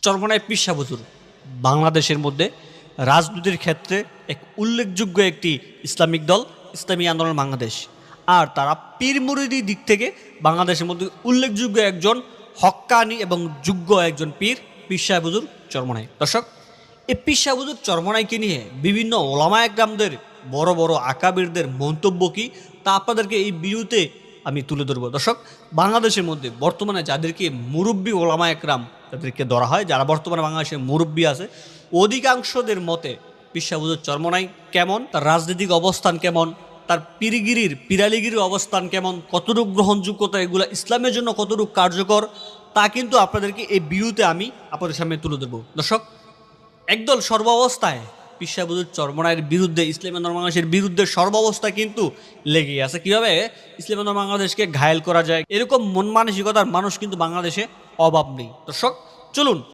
চরমনায় পীর সাহেব হুজুর বাংলাদেশের মধ্যে রাজনীতির ক্ষেত্রে এক উল্লেখযোগ্য একটি ইসলামিক দল, ইসলামী আন্দোলন বাংলাদেশ। আর তারা পীর মুরিদি দিক থেকে বাংলাদেশের মধ্যে উল্লেখযোগ্য একজন হক্কানি এবং যোগ্য একজন পীর সাহেব হুজুর চরমনাই। দর্শক, এই পীর সাহেব হুজুর চরমনাইকে নিয়ে বিভিন্ন ওলামা একরামদের বড় বড় আকাবিরদের মন্তব্য কি তা আপনাদেরকে এই ভিডিওতে আমি তুলে ধরবো। দর্শক, বাংলাদেশের মধ্যে বর্তমানে যাদেরকে মুরব্বী ওলামা একরাম তাদেরকে ধরা হয়, যারা বর্তমানে বাংলাদেশের মুরব্বী আছে, অধিকাংশদের মতে পীর সাহেব হুজুর চরমনাই কেমন, তার রাজনৈতিক অবস্থান কেমন, তার পিরালিগিরির অবস্থান কেমন, কতটুকু গ্রহণযোগ্যতা, এগুলো ইসলামের জন্য কতটুকু কার্যকর, তা কিন্তু আপনাদেরকে এই ভিডিওতে আমি আপনাদের সামনে তুলে ধরবো। দর্শক, একদল সর্বাবস্থায় পীর সাহেব হুজুর চরমনাইয়ের বিরুদ্ধে, ইসলামী আন্দোলন বাংলাদেশের বিরুদ্ধে সর্বাবস্থা কিন্তু লেগে আছে। কীভাবে ইসলামী আন্দোলন বাংলাদেশকে ঘায়েল করা যায়, এরকম মন মানসিকতার মানুষ কিন্তু বাংলাদেশে অভাব নেই। দর্শক, চলুন